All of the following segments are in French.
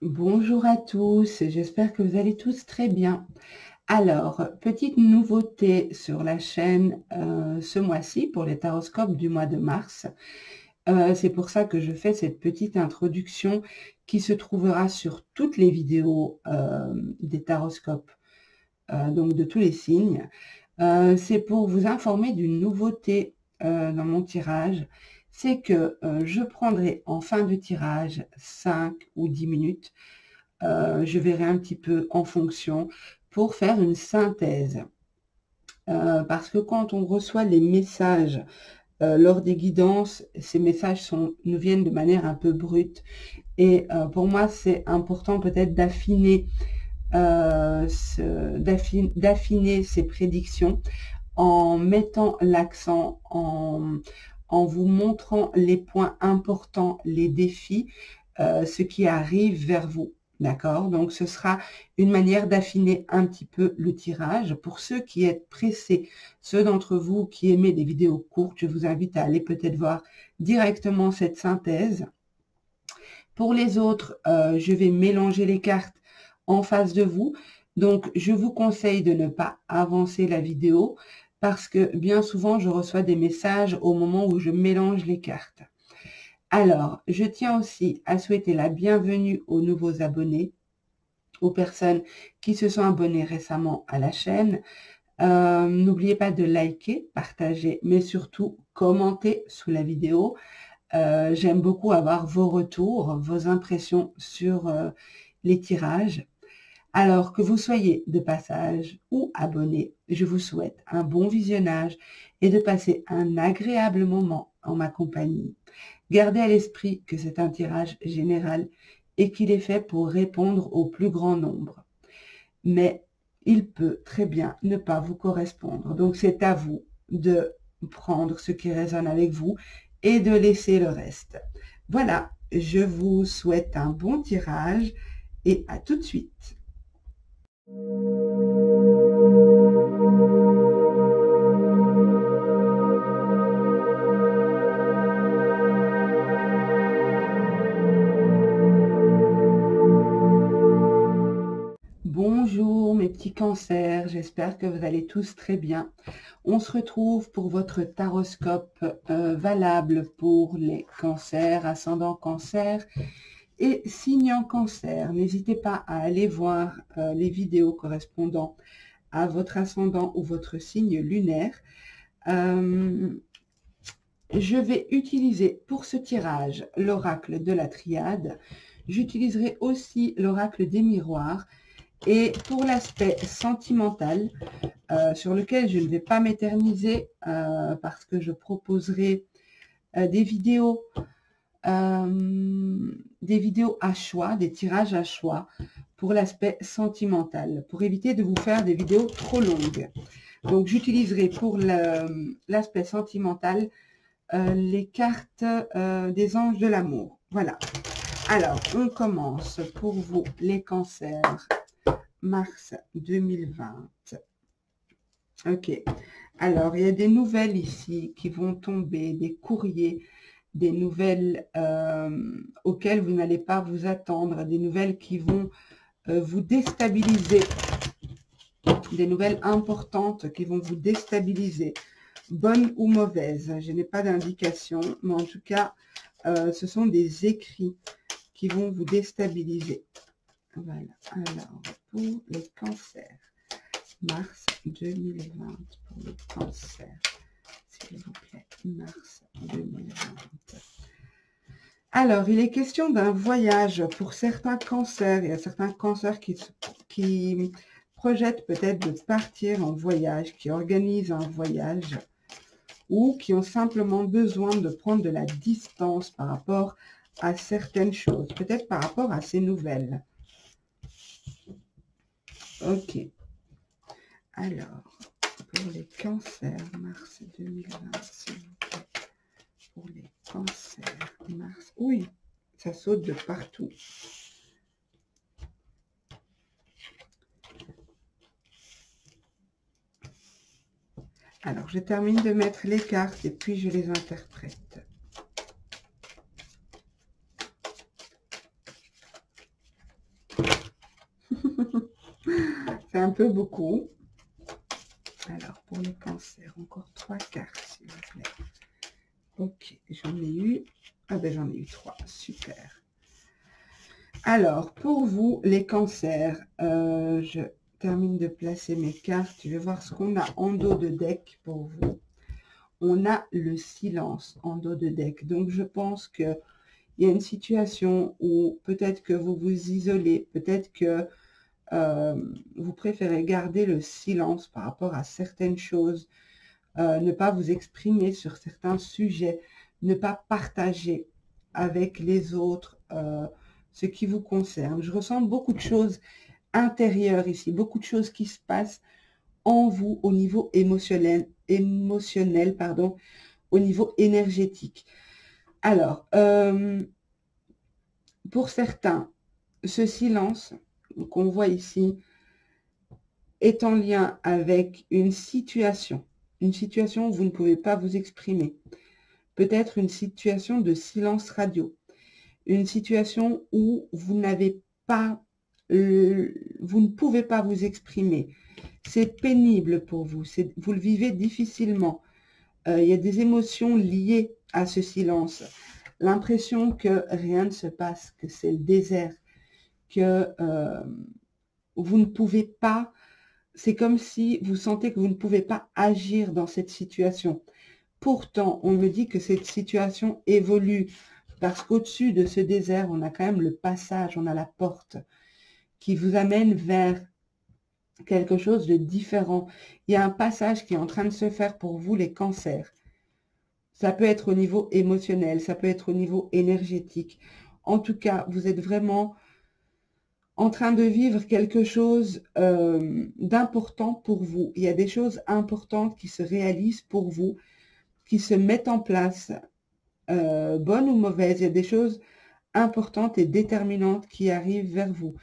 Bonjour à tous, j'espère que vous allez tous très bien. Alors, petite nouveauté sur la chaîne ce mois-ci pour les taroscopes du mois de mars. C'est pour ça que je fais cette petite introduction qui se trouvera sur toutes les vidéos des taroscopes, donc de tous les signes. C'est pour vous informer d'une nouveauté dans mon tirage. C'est que je prendrai en fin de tirage 5 ou 10 minutes. Je verrai un petit peu en fonction pour faire une synthèse. Parce que quand on reçoit les messages lors des guidances, ces messages nous viennent de manière un peu brute. Et pour moi, c'est important peut-être d'affiner ces prédictions en mettant l'accent, en vous montrant les points importants, les défis, ce qui arrive vers vous. D'accord? Donc, ce sera une manière d'affiner un petit peu le tirage. Pour ceux qui êtes pressés, ceux d'entre vous qui aimez des vidéos courtes, je vous invite à aller peut-être voir directement cette synthèse. Pour les autres, je vais mélanger les cartes en face de vous. Donc, je vous conseille de ne pas avancer la vidéo parce que bien souvent, je reçois des messages au moment où je mélange les cartes. Alors, je tiens aussi à souhaiter la bienvenue aux nouveaux abonnés, aux personnes qui se sont abonnées récemment à la chaîne. N'oubliez pas de liker, partager, mais surtout commenter sous la vidéo. J'aime beaucoup avoir vos retours, vos impressions sur les tirages. Alors que vous soyez de passage ou abonné, je vous souhaite un bon visionnage et de passer un agréable moment en ma compagnie. Gardez à l'esprit que c'est un tirage général et qu'il est fait pour répondre au plus grand nombre. Mais il peut très bien ne pas vous correspondre. Donc c'est à vous de prendre ce qui résonne avec vous et de laisser le reste. Voilà, je vous souhaite un bon tirage et à tout de suite. Bonjour mes petits cancers, j'espère que vous allez tous très bien. On se retrouve pour votre taroscope valable pour les cancers, ascendant cancer et signe en cancer. N'hésitez pas à aller voir les vidéos correspondant à votre ascendant ou votre signe lunaire. Je vais utiliser pour ce tirage l'oracle de la triade. J'utiliserai aussi l'oracle des miroirs. Et pour l'aspect sentimental, sur lequel je ne vais pas m'éterniser parce que je proposerai des vidéos à choix, des tirages à choix pour l'aspect sentimental, pour éviter de vous faire des vidéos trop longues. Donc, j'utiliserai pour l'aspect sentimental les cartes des anges de l'amour. Voilà. Alors, on commence pour vous, les cancers, mars 2020. Ok. Alors, il y a des nouvelles ici qui vont tomber, des courriers, des nouvelles auxquelles vous n'allez pas vous attendre, des nouvelles qui vont vous déstabiliser, des nouvelles importantes qui vont vous déstabiliser, bonnes ou mauvaises. Je n'ai pas d'indication, mais en tout cas, ce sont des écrits qui vont vous déstabiliser. Voilà. Alors, pour les cancers, mars 2020, pour les cancers, s'il vous plaît, mars 2020. Alors, il est question d'un voyage pour certains cancers. Il y a certains cancers qui projettent peut-être de partir en voyage, qui organisent un voyage ou qui ont simplement besoin de prendre de la distance par rapport à certaines choses, peut-être par rapport à ces nouvelles. Ok. Alors, pour les cancers, mars 2020, s'il vous plaît. Pour les cancers, mars. Oui, ça saute de partout. Alors, je termine de mettre les cartes et puis je les interprète. C'est un peu beaucoup. Alors, pour les cancers, encore 3 cartes, s'il vous plaît. Ok, j'en ai eu. Ah ben, j'en ai eu 3. Super. Alors, pour vous, les cancers, je termine de placer mes cartes. Je vais voir ce qu'on a en dos de deck pour vous. On a le silence en dos de deck. Donc, je pense qu'il y a une situation où peut-être que vous vous isolez, peut-être que vous préférez garder le silence par rapport à certaines choses, ne pas vous exprimer sur certains sujets, ne pas partager avec les autres ce qui vous concerne. Je ressens beaucoup de choses intérieures ici, beaucoup de choses qui se passent en vous au niveau émotionnel, pardon, au niveau énergétique. Alors, pour certains, ce silence qu'on voit ici est en lien avec une situation où vous ne pouvez pas vous exprimer. Peut-être une situation de silence radio, une situation où vous n'avez pas, vous ne pouvez pas vous exprimer. C'est pénible pour vous, vous le vivez difficilement. Il y a des émotions liées à ce silence. L'impression que rien ne se passe, que c'est le désert, que vous ne pouvez pas, c'est comme si vous sentez que vous ne pouvez pas agir dans cette situation. Pourtant, on me dit que cette situation évolue parce qu'au-dessus de ce désert, on a quand même le passage, on a la porte qui vous amène vers quelque chose de différent. Il y a un passage qui est en train de se faire pour vous, les cancers. Ça peut être au niveau émotionnel, ça peut être au niveau énergétique. En tout cas, vous êtes vraiment en train de vivre quelque chose d'important pour vous. Il y a des choses importantes qui se réalisent pour vous, qui se mettent en place, bonnes ou mauvaises. Il y a des choses importantes et déterminantes qui arrivent vers vous.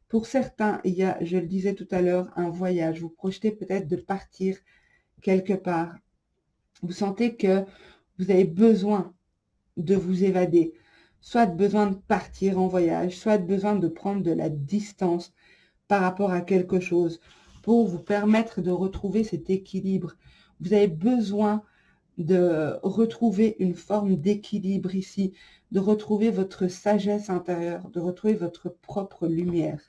Pour certains, il y a, je le disais tout à l'heure, un voyage. Vous projetez peut-être de partir quelque part. Vous sentez que vous avez besoin de vous évader. Soit besoin de partir en voyage, soit besoin de prendre de la distance par rapport à quelque chose pour vous permettre de retrouver cet équilibre. Vous avez besoin de retrouver une forme d'équilibre ici, de retrouver votre sagesse intérieure, de retrouver votre propre lumière.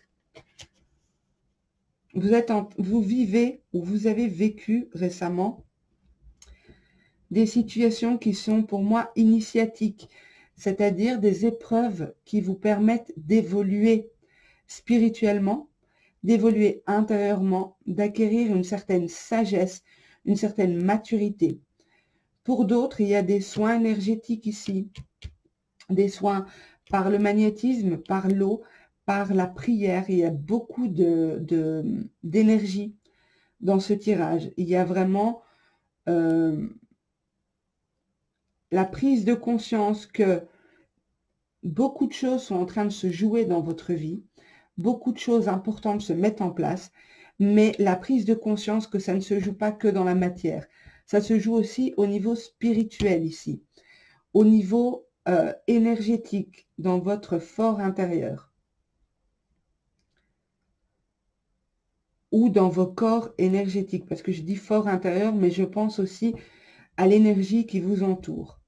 Vous vivez ou vous avez vécu récemment des situations qui sont pour moi initiatiques, c'est-à-dire des épreuves qui vous permettent d'évoluer spirituellement, d'évoluer intérieurement, d'acquérir une certaine sagesse, une certaine maturité. Pour d'autres, il y a des soins énergétiques ici, des soins par le magnétisme, par l'eau, par la prière. Il y a beaucoup d'énergie dans ce tirage. Il y a vraiment la prise de conscience que beaucoup de choses sont en train de se jouer dans votre vie, beaucoup de choses importantes se mettent en place, mais la prise de conscience que ça ne se joue pas que dans la matière. Ça se joue aussi au niveau spirituel ici, au niveau énergétique, dans votre fort intérieur, ou dans vos corps énergétiques, parce que je dis fort intérieur, mais je pense aussi à l'énergie qui vous entoure.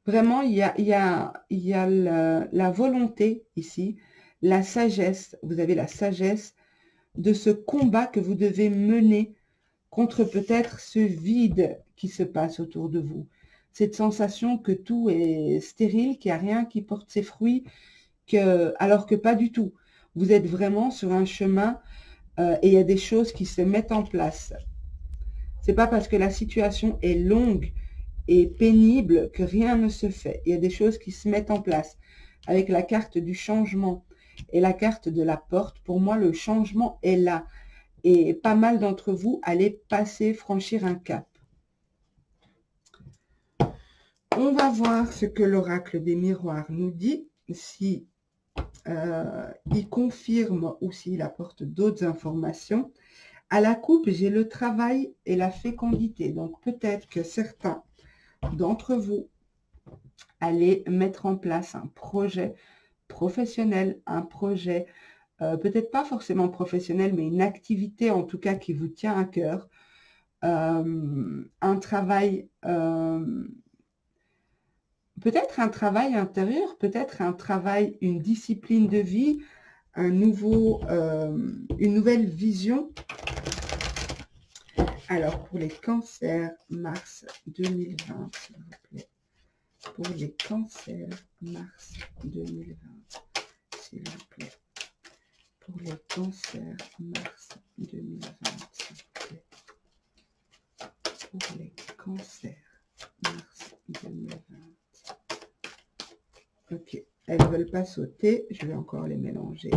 Vraiment, il y a la volonté ici, la sagesse, vous avez la sagesse de ce combat que vous devez mener contre peut-être ce vide qui se passe autour de vous. Cette sensation que tout est stérile, qu'il n'y a rien qui porte ses fruits, alors que pas du tout. Vous êtes vraiment sur un chemin et il y a des choses qui se mettent en place. C'est pas parce que la situation est longue et pénible que rien ne se fait. Il y a des choses qui se mettent en place. Avec la carte du changement et la carte de la porte, pour moi, le changement est là. Et pas mal d'entre vous allez franchir un cap. On va voir ce que l'oracle des miroirs nous dit, si il confirme ou s'il apporte d'autres informations. À la coupe, j'ai le travail et la fécondité. Donc peut-être que certains d'entre vous allez mettre en place un projet professionnel, un projet, peut-être pas forcément professionnel, mais une activité en tout cas qui vous tient à cœur, un travail, peut-être un travail intérieur, peut-être un travail, une discipline de vie, une nouvelle vision. Alors, pour les cancers, mars 2020, s'il vous plaît. Pour les cancers, mars 2020, s'il vous plaît. Pour les cancers, mars 2020, s'il vous plaît. Pour les cancers, mars 2020. Ok, elles ne veulent pas sauter, je vais encore les mélanger.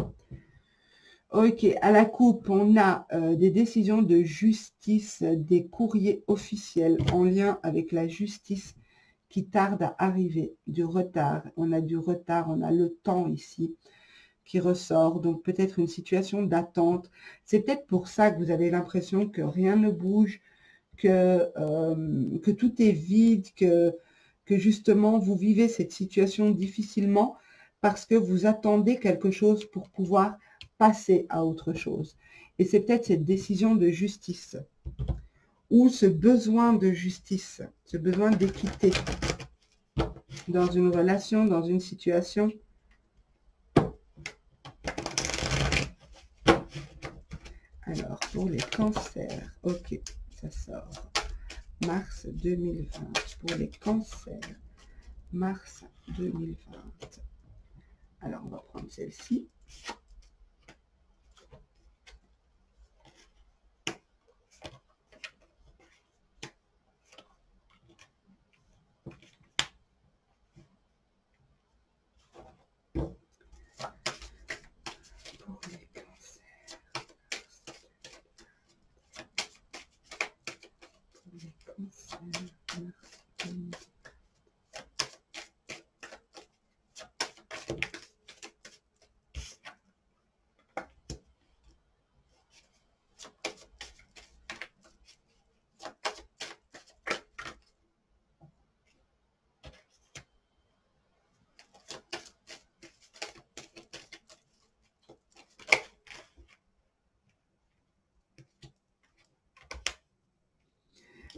Ok, à la coupe, on a des décisions de justice, des courriers officiels en lien avec la justice qui tardent à arriver, du retard. On a du retard, on a le temps ici qui ressort, donc peut-être une situation d'attente. C'est peut-être pour ça que vous avez l'impression que rien ne bouge, que tout est vide, que justement vous vivez cette situation difficilement parce que vous attendez quelque chose pour pouvoir passer à autre chose. Et c'est peut-être cette décision de justice ou ce besoin de justice, ce besoin d'équité dans une relation, dans une situation. Alors, pour les cancers, ok, ça sort. Mars 2020, pour les cancers, mars 2020. Alors, on va prendre celle-ci.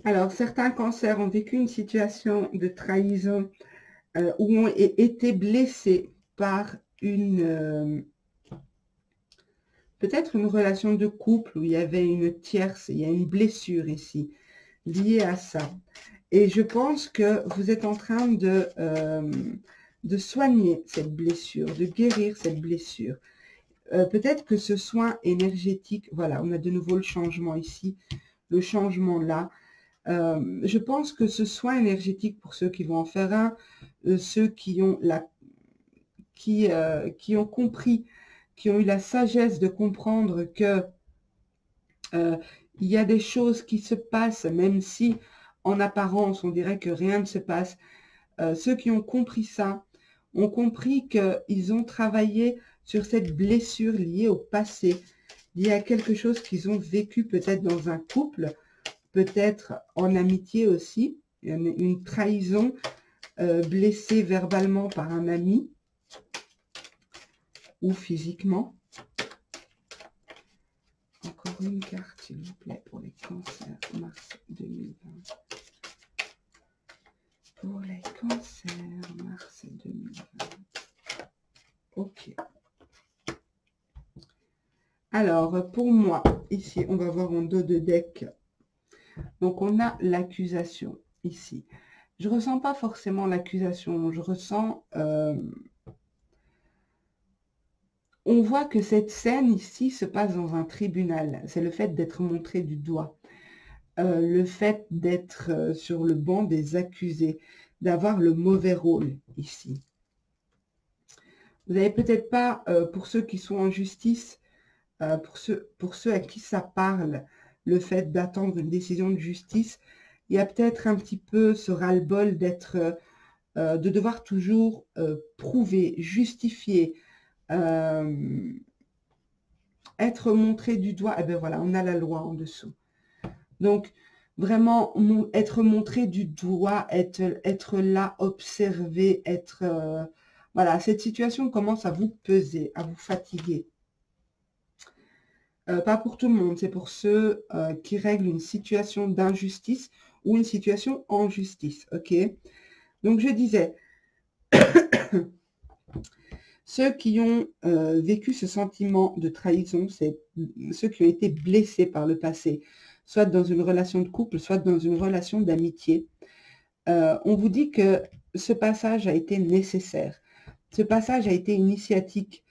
Alors, certains cancers ont vécu une situation de trahison ou ont été blessés par peut-être une relation de couple où il y avait une tierce, il y a une blessure ici liée à ça. Et je pense que vous êtes en train de soigner cette blessure, de guérir cette blessure. Peut-être que ce soin énergétique, voilà, on a de nouveau le changement ici, le changement là. Je pense que ce soin énergétique, pour ceux qui vont en faire un, ceux qui ont compris, qui ont eu la sagesse de comprendre que il y a des choses qui se passent, même si en apparence on dirait que rien ne se passe. Ceux qui ont compris ça, ont compris qu'ils ont travaillé sur cette blessure liée au passé, liée à quelque chose qu'ils ont vécu peut-être dans un couple, peut-être en amitié aussi, une trahison, blessée verbalement par un ami ou physiquement. Encore une carte, s'il vous plaît, pour les cancers, mars 2020. Pour les cancers, mars 2020. Ok. Alors, pour moi, ici, on va voir en dos de deck. Donc, on a l'accusation ici. Je ne ressens pas forcément l'accusation. Je ressens... on voit que cette scène ici se passe dans un tribunal. C'est le fait d'être montré du doigt. Le fait d'être sur le banc des accusés. D'avoir le mauvais rôle ici. Vous n'avez peut-être pas, pour ceux qui sont en justice, pour ceux à qui ça parle, le fait d'attendre une décision de justice, il y a peut-être un petit peu ce ras-le-bol d'être, de devoir toujours prouver, justifier, être montré du doigt. Et bien voilà, on a la loi en dessous. Donc, vraiment, être montré du doigt, être là, observé, être Voilà, cette situation commence à vous peser, à vous fatiguer. Pas pour tout le monde, c'est pour ceux qui règlent une situation d'injustice ou une situation en justice, ok? Donc, je disais, ceux qui ont vécu ce sentiment de trahison, c'est ceux qui ont été blessés par le passé, soit dans une relation de couple, soit dans une relation d'amitié. On vous dit que ce passage a été nécessaire. Ce passage a été initiatique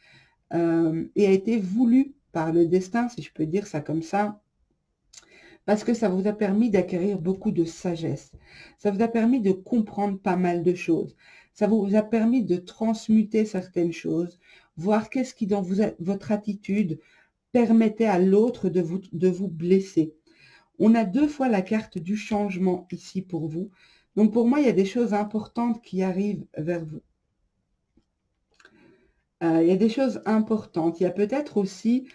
et a été voulu par le destin, si je peux dire ça comme ça, parce que ça vous a permis d'acquérir beaucoup de sagesse. Ça vous a permis de comprendre pas mal de choses. Ça vous a permis de transmuter certaines choses, voir qu'est-ce qui, dans votre attitude, permettait à l'autre de vous blesser. On a 2 fois la carte du changement ici pour vous. Donc, pour moi, il y a des choses importantes qui arrivent vers vous. Il y a des choses importantes. Il y a peut-être aussi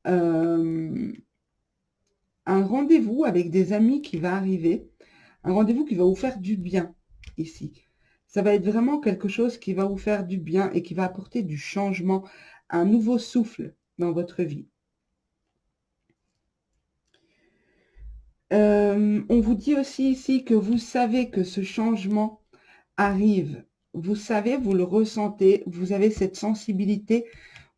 un rendez-vous avec des amis qui va arriver. Un rendez-vous qui va vous faire du bien ici. Ça va être vraiment quelque chose qui va vous faire du bien et qui va apporter du changement, un nouveau souffle dans votre vie. On vous dit aussi ici que vous savez que ce changement arrive. Vous savez, vous le ressentez, vous avez cette sensibilité.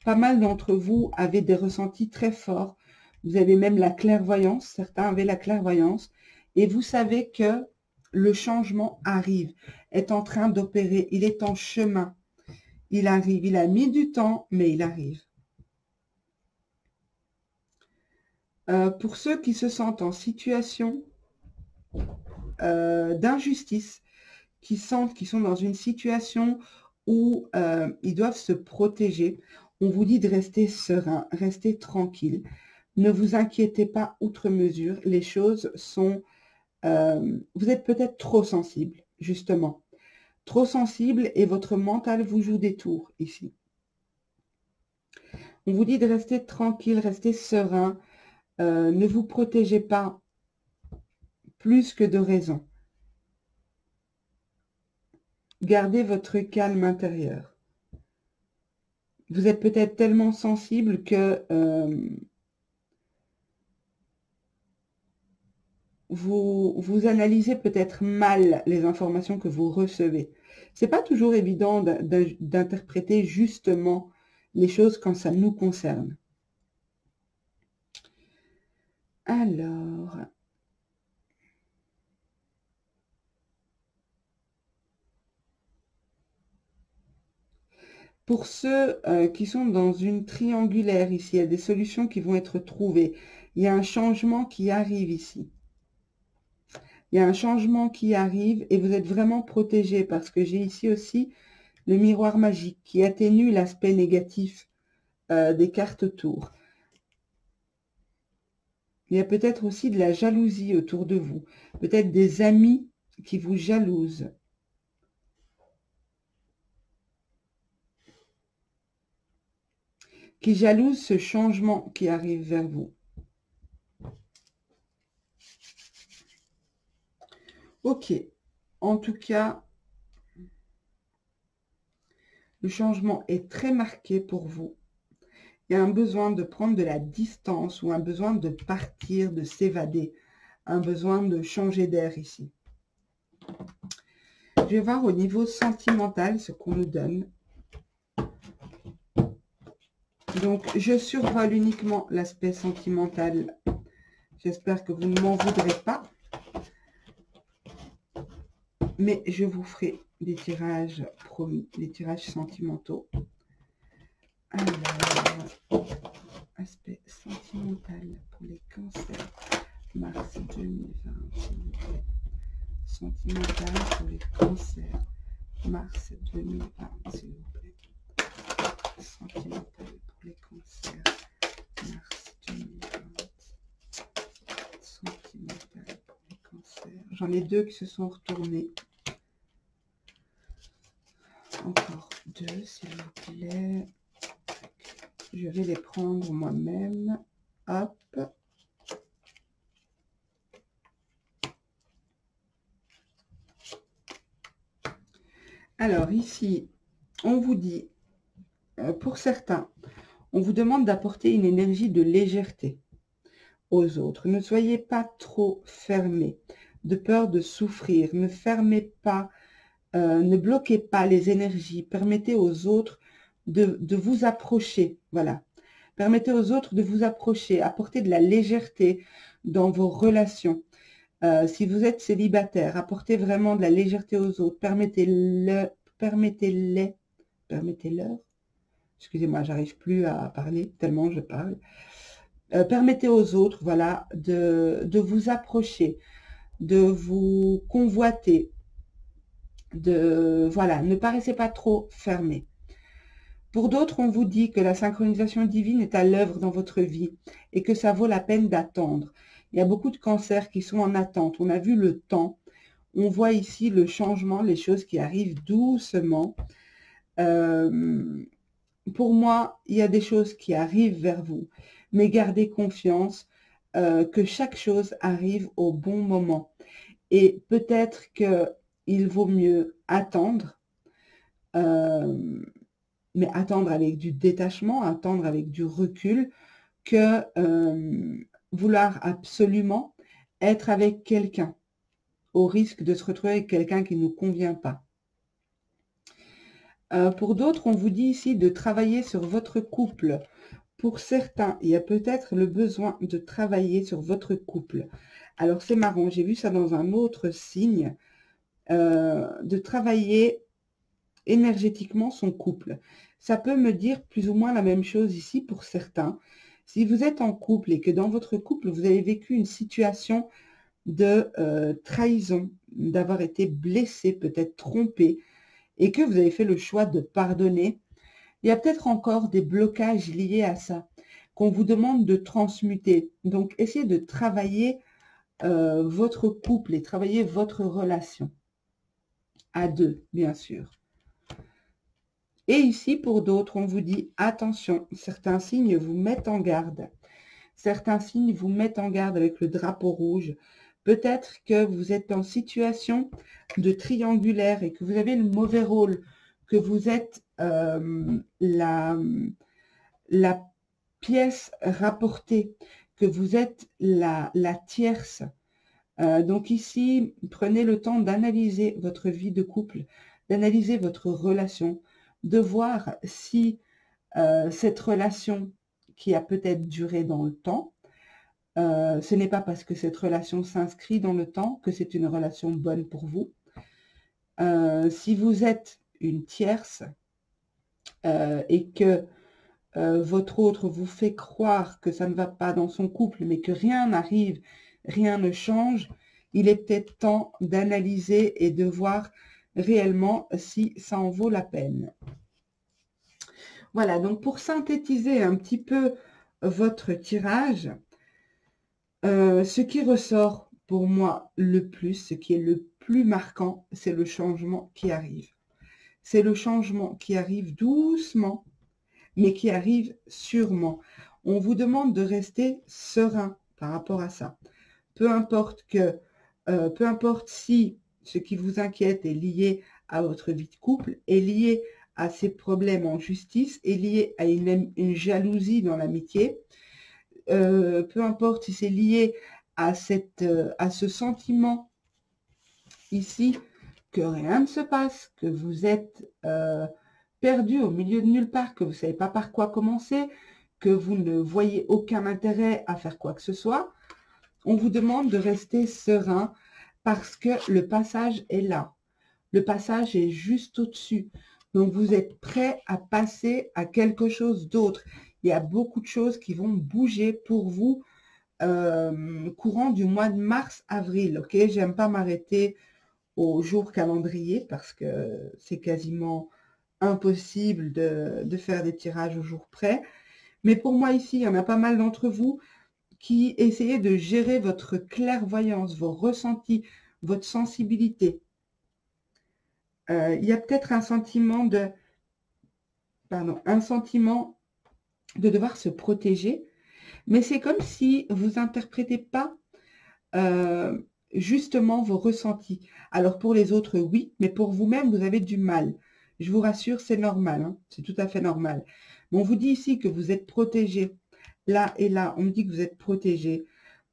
Pas mal d'entre vous avaient des ressentis très forts. Vous avez même la clairvoyance, certains avaient la clairvoyance. Et vous savez que le changement arrive, est en train d'opérer, il est en chemin. Il arrive, il a mis du temps, mais il arrive. Pour ceux qui se sentent en situation d'injustice, qui sentent qu'ils sont dans une situation où ils doivent se protéger, on vous dit de rester serein, rester tranquille. Ne vous inquiétez pas outre mesure. Les choses sont... vous êtes peut-être trop sensible, justement. Trop sensible et votre mental vous joue des tours ici. On vous dit de rester tranquille, rester serein. Ne vous protégez pas plus que de raison. Gardez votre calme intérieur. Vous êtes peut-être tellement sensible que vous analysez peut-être mal les informations que vous recevez. C'est pas toujours évident d'interpréter justement les choses quand ça nous concerne. Alors, pour ceux qui sont dans une triangulaire ici, il y a des solutions qui vont être trouvées. Il y a un changement qui arrive ici. Il y a un changement qui arrive et vous êtes vraiment protégé parce que j'ai ici aussi le miroir magique qui atténue l'aspect négatif des cartes tours. Il y a peut-être aussi de la jalousie autour de vous. Peut-être des amis qui vous jalousent. Qui jalousent ce changement qui arrive vers vous. Ok. En tout cas, le changement est très marqué pour vous. Il y a un besoin de prendre de la distance ou un besoin de partir, de s'évader. Un besoin de changer d'air ici. Je vais voir au niveau sentimental ce qu'on nous donne. Donc, je survole uniquement l'aspect sentimental. J'espère que vous ne m'en voudrez pas. Mais je vous ferai des tirages promis, des tirages sentimentaux. Alors, aspect sentimental pour les cancers, mars 2020, s'il vous plaît. Sentimental pour les cancers, mars 2020, s'il vous plaît. Sentimental pour les cancers, mars 2020. Sentimental pour les cancers. J'en ai 2 qui se sont retournés. Encore 2, s'il vous plaît. Je vais les prendre moi-même. Hop. Alors ici, on vous dit, pour certains, on vous demande d'apporter une énergie de légèreté aux autres. Ne soyez pas trop fermés, de peur de souffrir. Ne fermez pas, ne bloquez pas les énergies. Permettez aux autres de vous approcher. Voilà. Permettez aux autres de vous approcher. Apportez de la légèreté dans vos relations. Si vous êtes célibataire, apportez vraiment de la légèreté aux autres. Permettez-leur. Excusez-moi, j'arrive plus à parler tellement je parle. Permettez aux autres, voilà, de vous approcher, de vous convoiter, voilà, ne paraissez pas trop fermé. Pour d'autres, on vous dit que la synchronisation divine est à l'œuvre dans votre vie et que ça vaut la peine d'attendre. Il y a beaucoup de cancers qui sont en attente. On a vu le temps. On voit ici le changement, les choses qui arrivent doucement. Pour moi, il y a des choses qui arrivent vers vous, mais gardez confiance que chaque chose arrive au bon moment. Et peut-être qu'il vaut mieux attendre, mais attendre avec du détachement, attendre avec du recul, que vouloir absolument être avec quelqu'un, au risque de se retrouver avec quelqu'un qui ne nous convient pas. Pour d'autres, on vous dit ici de travailler sur votre couple. Pour certains, il y a peut-être le besoin de travailler sur votre couple. Alors, c'est marrant, j'ai vu ça dans un autre signe, de travailler énergétiquement son couple. Ça peut me dire plus ou moins la même chose ici pour certains. Si vous êtes en couple et que dans votre couple, vous avez vécu une situation de trahison, d'avoir été blessé, peut-être trompé, et que vous avez fait le choix de pardonner, il y a peut-être encore des blocages liés à ça, qu'on vous demande de transmuter. Donc, essayez de travailler votre couple et travailler votre relation. À deux, bien sûr. Et ici, pour d'autres, on vous dit, attention, certains signes vous mettent en garde. Certains signes vous mettent en garde avec le drapeau rouge. Peut-être que vous êtes en situation de triangulaire et que vous avez le mauvais rôle, que vous êtes la pièce rapportée, que vous êtes la tierce. Donc ici, prenez le temps d'analyser votre vie de couple, d'analyser votre relation, de voir si cette relation qui a peut-être duré dans le temps, ce n'est pas parce que cette relation s'inscrit dans le temps que c'est une relation bonne pour vous. Si vous êtes une tierce et que votre autre vous fait croire que ça ne va pas dans son couple, mais que rien n'arrive, rien ne change, il est peut-être temps d'analyser et de voir réellement si ça en vaut la peine. Voilà, donc pour synthétiser un petit peu votre tirage, ce qui ressort pour moi le plus, ce qui est le plus marquant, c'est le changement qui arrive. C'est le changement qui arrive doucement, mais qui arrive sûrement. On vous demande de rester serein par rapport à ça. Peu importe si ce qui vous inquiète est lié à votre vie de couple, est lié à ces problèmes en justice, est lié à une jalousie dans l'amitié, peu importe si c'est lié à ce sentiment ici que rien ne se passe, que vous êtes perdu au milieu de nulle part, que vous ne savez pas par quoi commencer, que vous ne voyez aucun intérêt à faire quoi que ce soit, on vous demande de rester serein parce que le passage est là. Le passage est juste au-dessus. Donc, vous êtes prêt à passer à quelque chose d'autre. Il y a beaucoup de choses qui vont bouger pour vous courant du mois de mars-avril. Ok, j'aime pas m'arrêter au jour calendrier parce que c'est quasiment impossible de faire des tirages au jour près. Mais pour moi ici, il y en a pas mal d'entre vous qui essayez de gérer votre clairvoyance, vos ressentis, votre sensibilité. Il y a peut-être un sentiment de devoir se protéger, mais c'est comme si vous n'interprétez pas justement vos ressentis. Alors pour les autres, oui, mais pour vous-même, vous avez du mal. Je vous rassure, c'est normal, hein, c'est tout à fait normal. Mais on vous dit ici que vous êtes protégé. Là et là, on me dit que vous êtes protégé,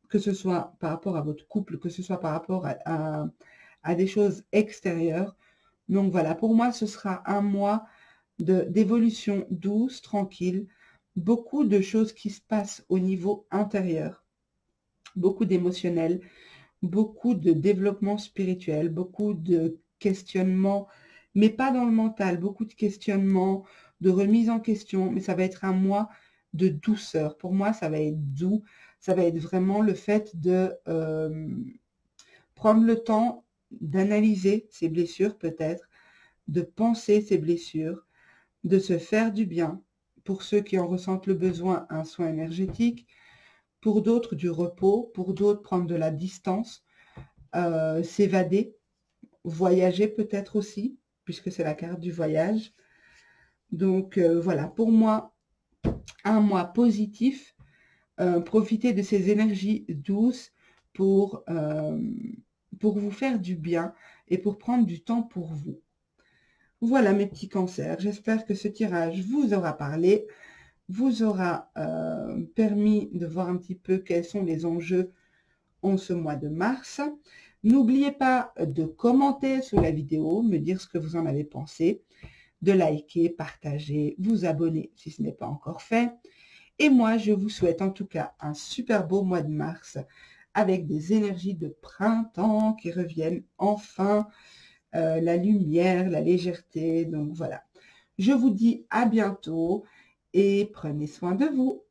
que ce soit par rapport à votre couple, que ce soit par rapport à des choses extérieures. Donc voilà, pour moi, ce sera un mois d'évolution douce, tranquille, beaucoup de choses qui se passent au niveau intérieur, beaucoup d'émotionnel, beaucoup de développement spirituel, beaucoup de questionnements, mais pas dans le mental, beaucoup de questionnements, de remise en question, mais ça va être un mois de douceur. Pour moi, ça va être doux, ça va être vraiment le fait de prendre le temps d'analyser ses blessures peut-être, de penser ses blessures, de se faire du bien. Pour ceux qui en ressentent le besoin, un soin énergétique. Pour d'autres, du repos. Pour d'autres, prendre de la distance, s'évader, voyager peut-être aussi, puisque c'est la carte du voyage. Donc voilà, pour moi, un mois positif. Profitez de ces énergies douces pour vous faire du bien et pour prendre du temps pour vous. Voilà mes petits cancers, j'espère que ce tirage vous aura parlé, vous aura permis de voir un petit peu quels sont les enjeux en ce mois de mars. N'oubliez pas de commenter sous la vidéo, me dire ce que vous en avez pensé, de liker, partager, vous abonner si ce n'est pas encore fait. Et moi, je vous souhaite en tout cas un super beau mois de mars avec des énergies de printemps qui reviennent enfin, la lumière, la légèreté. Donc voilà, je vous dis à bientôt et prenez soin de vous.